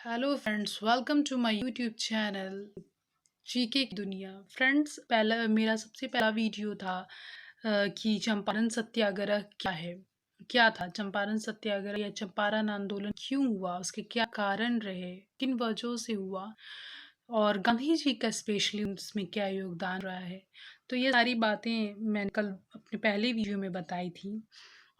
Hello friends, welcome to my YouTube channel GK की दुनिया। Friends, पहला मेरा सबसे पहला वीडियो था कि चंपारण सत्याग्रह क्या था चंपारण सत्याग्रह या चंपारण आंदोलन क्यों हुआ, उसके क्या कारण रहे, किन वजहों से हुआ और गांधी जी का स्पेशली उसमें क्या योगदान रहा है। तो ये सारी बातें मैंने कल अपने पहले वीडियो में बताई थी।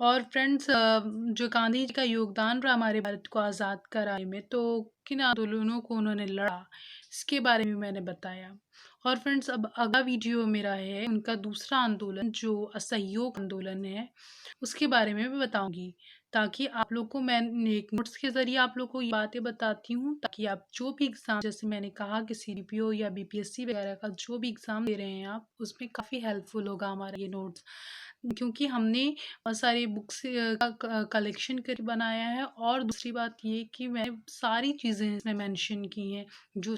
और फ्रेंड्स, जो गांधी जी का योगदान रहा हमारे भारत को आज़ाद कराने में, तो किन आंदोलनों को उन्होंने लड़ा, इसके बारे में मैंने बताया। और फ्रेंड्स, अब अगला वीडियो मेरा है उनका दूसरा आंदोलन जो असहयोग आंदोलन है, उसके बारे में मैं बताऊंगी, ताकि आप लोग को मैं एक नोट्स के ज़रिए आप लोग को ये बातें बताती हूँ, ताकि आप जो भी एग्ज़ाम, जैसे मैंने कहा कि सीडीपीओ या बीपीएससी वगैरह का जो भी एग्ज़ाम दे रहे हैं आप, उसमें काफ़ी हेल्पफुल होगा हमारा ये नोट्स, क्योंकि हमने बहुत सारी बुक्स का कलेक्शन कर बनाया है। और दूसरी बात ये कि मैंने सारी चीज़ें इसमें मेंशन की हैं, जो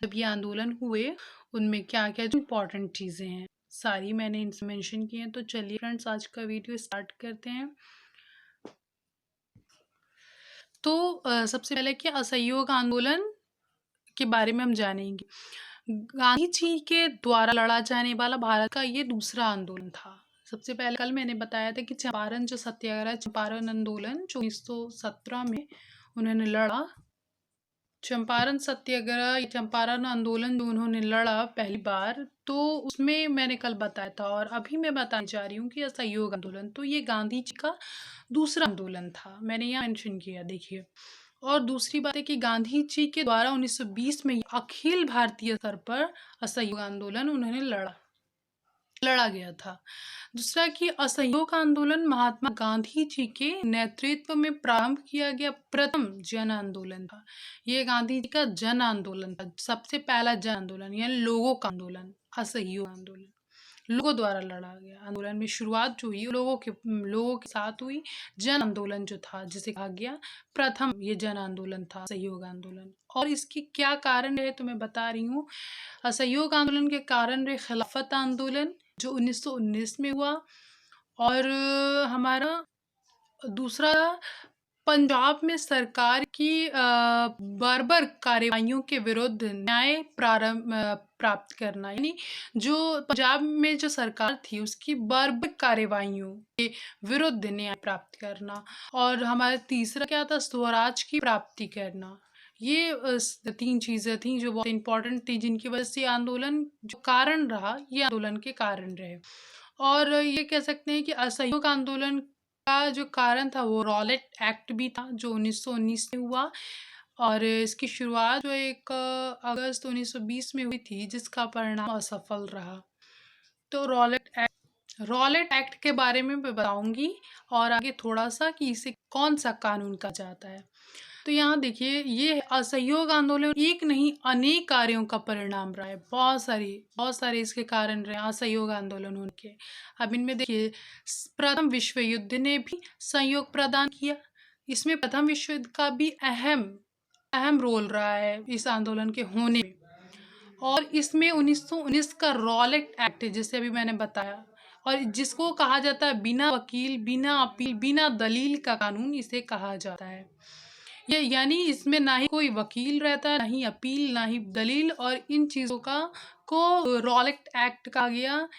जब ये आंदोलन हुए उनमें क्या क्या जो इम्पोर्टेंट चीज़ें हैं, सारी मैंने इनसे मेंशन की हैं। तो चलिए फ्रेंड्स, आज का वीडियो स्टार्ट करते हैं। तो सबसे पहले कि असहयोग आंदोलन के बारे में हम जानेंगे। गांधी जी के द्वारा लड़ा जाने वाला भारत का ये दूसरा आंदोलन था। सबसे पहले कल मैंने बताया था कि चंपारण जो सत्याग्रह, चंपारण आंदोलन जो 1917 में उन्होंने लड़ा, चंपारण सत्याग्रह या चंपारण आंदोलन जो उन्होंने लड़ा पहली बार, तो उसमें मैंने कल बताया था और अभी मैं बताने जा रही हूँ कि असहयोग आंदोलन, तो ये गांधी जी का दूसरा आंदोलन था, मैंने यहाँ मेंशन किया, देखिए। और दूसरी बात है कि गांधी जी के द्वारा 1920 में अखिल भारतीय स्तर पर असहयोग आंदोलन उन्होंने लड़ा गया था। दूसरा कि असहयोग आंदोलन महात्मा गांधी जी के नेतृत्व में प्रारंभ किया गया प्रथम जन आंदोलन था। ये गांधी जी का जन आंदोलन था, सबसे पहला जन आंदोलन, यानी लोगों का आंदोलन, असहयोग आंदोलन लोगों द्वारा लड़ा गया आंदोलन में शुरुआत जो हुई लोगों के साथ हुई। जन आंदोलन जो था, जिसे कहा गया प्रथम ये जन आंदोलन था, सहयोग आंदोलन। और इसके क्या कारण रहे तो मैं बता रही हूँ। असहयोग आंदोलन के कारण रहे खिलाफत आंदोलन जो 1919 में हुआ, और हमारा दूसरा पंजाब में सरकार की बर्बर कार्यवाहियों के विरुद्ध न्याय प्राप्त करना, यानी जो पंजाब में जो सरकार थी उसकी बर्बर कार्यवाहियों के विरुद्ध न्याय प्राप्त करना। और हमारा तीसरा क्या था, स्वराज की प्राप्ति करना। ये तीन चीज़ें थी जो बहुत इंपॉर्टेंट थी, जिनकी वजह से आंदोलन जो कारण रहा, ये आंदोलन के कारण रहे। और ये कह सकते हैं कि असहयोग आंदोलन का जो कारण था वो रॉलेट एक्ट भी था, जो 1919 में हुआ। और इसकी शुरुआत जो 1 अगस्त 1920 में हुई थी, जिसका परिणाम असफल रहा। तो रॉलेट एक्ट के बारे में मैं बताऊंगी, और आगे थोड़ा सा कि इसे कौन सा कानून कहा जाता है। तो यहाँ देखिए, ये असहयोग आंदोलन एक नहीं अनेक कार्यों का परिणाम रहा है। बहुत सारे इसके कारण रहे असहयोग आंदोलन होने के। अब इनमें देखिए, प्रथम विश्व युद्ध ने भी सहयोग प्रदान किया। इसमें प्रथम विश्व युद्ध का भी अहम रोल रहा है इस आंदोलन के होने में। और इसमें 1919 का रॉलेट एक्ट, जैसे अभी मैंने बताया, और जिसको कहा जाता है बिना वकील, बिना अपील, बिना दलील का कानून, इसे कहा जाता है। ये यानी इसमें ना ही कोई वकील रहता है, ना ही अपील, ना ही दलील, और इन चीज़ों को रॉलेट एक्ट कहा गया।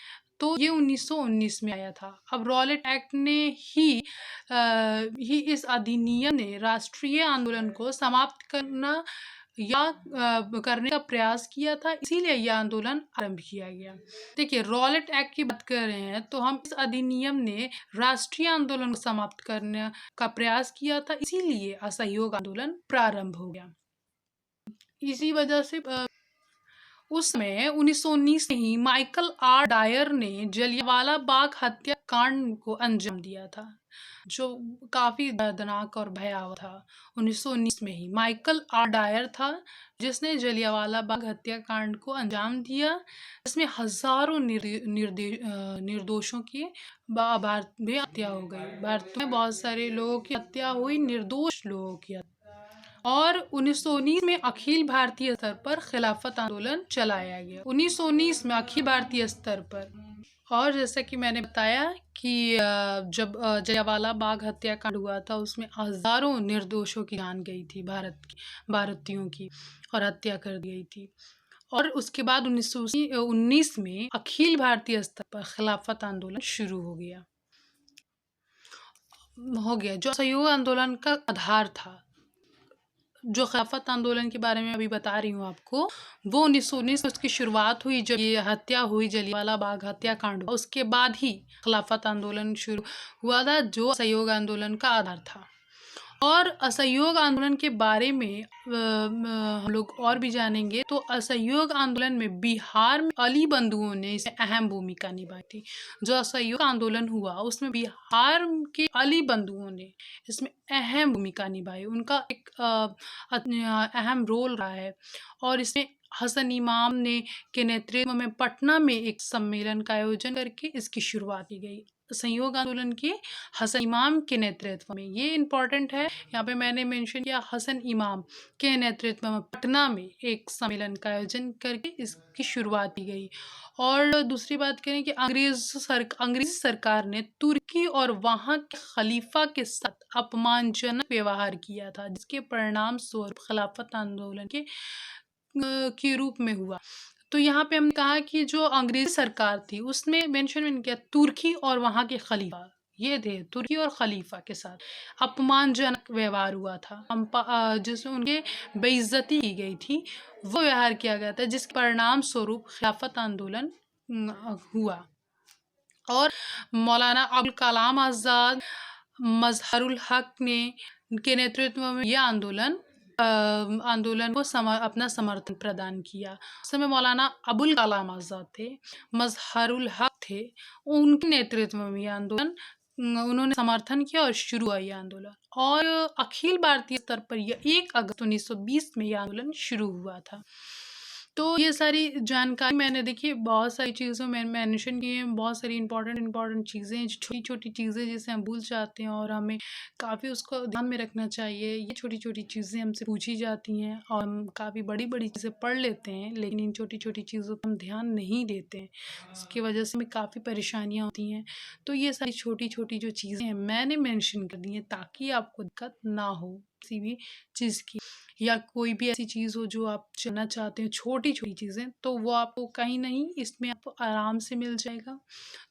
तो ये 1919 में आया था। अब रॉलेट एक्ट ने ही इस अधिनियम ने राष्ट्रीय आंदोलन को समाप्त करने का प्रयास किया था, इसीलिए यह आंदोलन आरंभ किया गया। देखिए, रॉलेट एक्ट की बात कर रहे हैं तो हम इस अधिनियम ने राष्ट्रीय आंदोलन को समाप्त करने का प्रयास किया था, इसीलिए असहयोग आंदोलन प्रारंभ हो गया। इसी वजह से उस समय 1919 में ही माइकल आर डायर ने जलियांवाला बाग हत्याकांड को अंजाम दिया था, जो काफी दर्दनाक और भयावह था। 1919 में ही माइकल आर डायर था जिसने जलियांवाला बाग हत्याकांड को अंजाम दिया, जिसमें हजारों निर्दोषों की भारत में हत्या हो गई। भारत में बहुत सारे लोगों की हत्या हुई, निर्दोष लोगों की हत्या। और 1919 में अखिल भारतीय स्तर पर खिलाफत आंदोलन चलाया गया। 1919 में अखिल भारतीय स्तर पर और जैसा कि मैंने बताया कि जब जलियांवाला बाग हत्याकांड हुआ था, उसमें हज़ारों निर्दोषों की जान गई थी, भारतीयों की, और हत्या कर दी गई थी। और उसके बाद 1919 में अखिल भारतीय स्तर पर खिलाफत आंदोलन शुरू हो गया, जो असहयोग आंदोलन का आधार था। जो खिलाफत आंदोलन के बारे में अभी बता रही हूँ आपको, वो 1919 में उसकी शुरुआत हुई, जब ये हत्या हुई, जलियांवाला बाग हत्याकांड हुआ, उसके बाद ही खिलाफत आंदोलन शुरू हुआ था, जो असहयोग आंदोलन का आधार था। और असहयोग आंदोलन के बारे में हम लोग और भी जानेंगे। तो असहयोग आंदोलन में बिहार में अली बंधुओं ने इसमें अहम भूमिका निभाई थी। जो असहयोग आंदोलन हुआ, उसमें बिहार के अली बंधुओं ने इसमें अहम भूमिका निभाई। उनका एक अहम रोल रहा है। और इसमें हसन इमाम ने के नेतृत्व में पटना में एक सम्मेलन का आयोजन करके इसकी शुरुआत की गई। संयोग आंदोलन के हसन इमाम के नेतृत्व में, ये इम्पोर्टेंट है, यहाँ पे मैंने मेंशन किया, हसन इमाम के नेतृत्व में पटना में एक सम्मेलन का आयोजन करके इसकी शुरुआत की गई। और दूसरी बात करें कि अंग्रेज सरकार ने तुर्की और वहाँ के खलीफा के साथ अपमानजनक व्यवहार किया था, जिसके परिणाम स्वरूप खिलाफत आंदोलन के रूप में हुआ। तो यहाँ पे हमने कहा कि जो अंग्रेजी सरकार थी, उसमें मेंशन किया तुर्की और वहाँ के खलीफा, ये थे, तुर्की और खलीफा के साथ अपमानजनक व्यवहार हुआ था, जिसमें उनके बेइज्जती की गई थी, वो व्यवहार किया गया था, जिसके परिणाम स्वरूप खिलाफत आंदोलन हुआ। और मौलाना अबुल कलाम आज़ाद, मजहरुल हक ने के नेतृत्व में यह आंदोलन को अपना समर्थन प्रदान किया। उस समय मौलाना अबुल कलाम आज़ाद थे, मजहरुल हक थे, उनके नेतृत्व में यह आंदोलन उन्होंने समर्थन किया और शुरू हुआ यह आंदोलन। और अखिल भारतीय स्तर पर यह 1 अगस्त 1920 में यह आंदोलन शुरू हुआ था। तो ये सारी जानकारी मैंने, देखिए, बहुत सारी चीज़ों में मेंशन की हैं, बहुत सारी इंपॉर्टेंट चीज़ें, छोटी-छोटी चीज़ें जिसे हम भूल जाते हैं, और हमें काफ़ी उसको ध्यान में रखना चाहिए। ये छोटी-छोटी चीज़ें हमसे पूछी जाती हैं और हम काफ़ी बड़ी-बड़ी चीज़ें पढ़ लेते हैं, लेकिन इन छोटी-छोटी चीज़ों पर हम ध्यान नहीं देते हैं। उसकी वजह से हमें काफ़ी परेशानियाँ होती हैं। तो ये सारी छोटी-छोटी जो चीज़ें हैं, मैंने मेंशन कर दी हैं, ताकि आपको दिक्कत ना हो किसी भी चीज़ की, या कोई भी ऐसी चीज़ हो जो आप जानना चाहते हैं, छोटी-छोटी चीज़ें, तो वो आपको कहीं नहीं, इसमें आपको आराम से मिल जाएगा।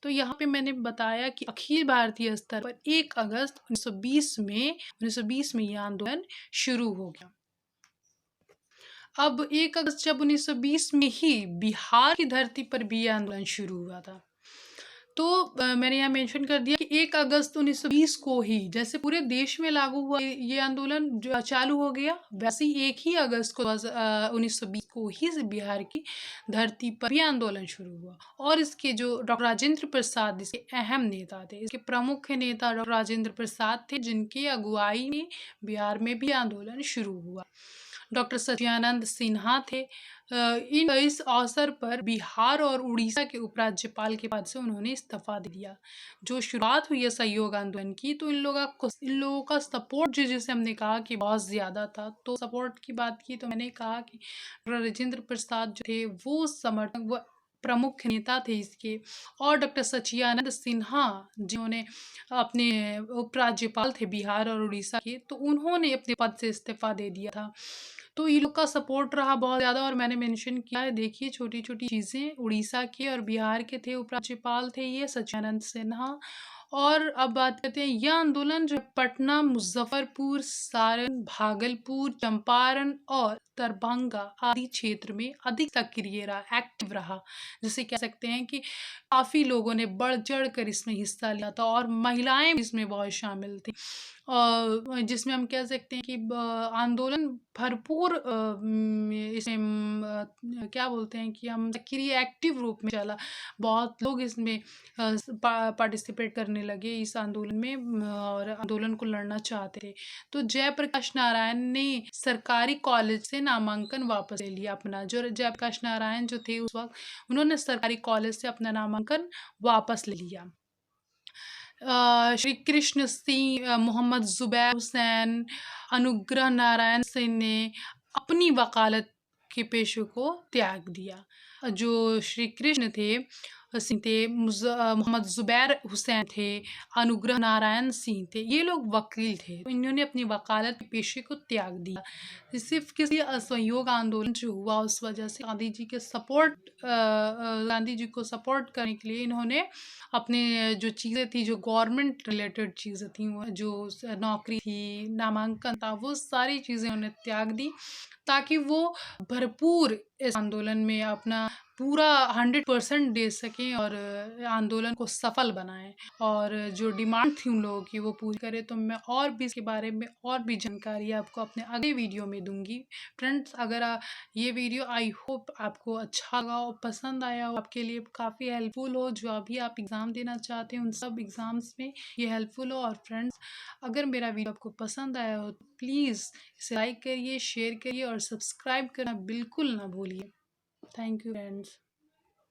तो यहाँ पे मैंने बताया कि अखिल भारतीय स्तर पर 1 अगस्त 1920 में यह आंदोलन शुरू हो गया। अब 1 अगस्त जब 1920 में ही बिहार की धरती पर भी यह आंदोलन शुरू हुआ था। तो मैंने यहाँ मेंशन कर दिया कि 1 अगस्त 1920 को ही, जैसे पूरे देश में लागू हुआ ये आंदोलन जो चालू हो गया, वैसे ही 1 ही अगस्त को 1920 को ही बिहार की धरती पर भी आंदोलन शुरू हुआ। और इसके जो डॉक्टर राजेंद्र प्रसाद इसके अहम नेता थे, इसके प्रमुख नेता डॉक्टर राजेंद्र प्रसाद थे, जिनकी अगुवाई में बिहार में भी आंदोलन शुरू हुआ। डॉक्टर सत्यानंद सिन्हा थे। इस अवसर पर बिहार और उड़ीसा के उपराज्यपाल के पद से उन्होंने इस्तीफा दे दिया। जो शुरुआत हुई है सहयोग आंदोलन की, तो इन लोगों का सपोर्ट, जिसे हमने कहा कि बहुत ज़्यादा था। तो सपोर्ट की बात की तो मैंने कहा कि डॉक्टर राजेंद्र प्रसाद जो थे, वो प्रमुख नेता थे इसके। और डॉक्टर सचिदानंद सिन्हा, जिन्होंने अपने उपराज्यपाल थे बिहार और उड़ीसा के, तो उन्होंने अपने पद से इस्तीफा दे दिया था। तो ये लोग का सपोर्ट रहा बहुत ज़्यादा। और मैंने मेंशन किया है, देखिए, छोटी-छोटी चीज़ें, उड़ीसा के और बिहार के थे उपराज्यपाल थे ये सचिदानंद सिन्हा। और अब बात करते हैं, यह आंदोलन जो पटना, मुजफ्फरपुर, सारण, भागलपुर, चंपारण और दरभंगा आदि क्षेत्र में अधिक सक्रिय रहा, एक्टिव रहा। जिसे कह सकते हैं कि काफ़ी लोगों ने बढ़ चढ़ कर इसमें हिस्सा लिया था, और महिलाएं भी इसमें बहुत शामिल थी। जिसमें हम कह सकते हैं कि आंदोलन भरपूर इसमें क्या बोलते हैं कि हम सक्रिय एक्टिव रूप में चला। बहुत लोग इसमें पार्टिसिपेट करने लगे इस आंदोलन में, और आंदोलन को लड़ना चाहते थे। तो जयप्रकाश नारायण ने सरकारी कॉलेज से नामांकन वापस ले लिया अपना। जो जयप्रकाश नारायण जो थे उस वक्त, उन्होंने सरकारी कॉलेज से अपना नामांकन वापस ले लिया। श्री कृष्ण सिंह, मोहम्मद जुबैर हुसैन, अनुग्रह नारायण सिंह ने अपनी वकालत के पेशे को त्याग दिया। जो श्री कृष्ण थे, सिंह थे, मोहम्मद ज़ुबैर हुसैन थे, अनुग्रह नारायण सिंह थे। ये लोग वकील थे। तो इन्होंने अपनी वकालत के पेशे को त्याग दिया। सिर्फ़ किसी असहयोग आंदोलन जो हुआ उस वजह से गांधी जी को सपोर्ट करने के लिए इन्होंने अपने जो चीज़ें थी, जो गवर्नमेंट रिलेटेड चीज़ें थी, वो जो नौकरी थी, नामांकन था, वो सारी चीज़ें उन्होंने त्याग दी ताकि वो भरपूर इस आंदोलन में अपना पूरा 100% दे सकें और आंदोलन को सफल बनाएं और जो डिमांड थी उन लोगों की वो पूरी करें। तो मैं और भी इसके बारे में और भी जानकारी आपको अपने अगले वीडियो में दूंगी। फ्रेंड्स, अगर ये वीडियो आई होप आपको अच्छा लगा हो, पसंद आया हो, आपके लिए काफ़ी हेल्पफुल हो, जो अभी आप एग्ज़ाम देना चाहते हैं उन सब एग्ज़ाम्स में ये हेल्पफुल हो। और फ्रेंड्स, अगर मेरा वीडियो आपको पसंद आया हो तो प्लीज़ इसे लाइक करिए, शेयर करिए और सब्सक्राइब करना बिल्कुल ना भूलिए। Thank you friends.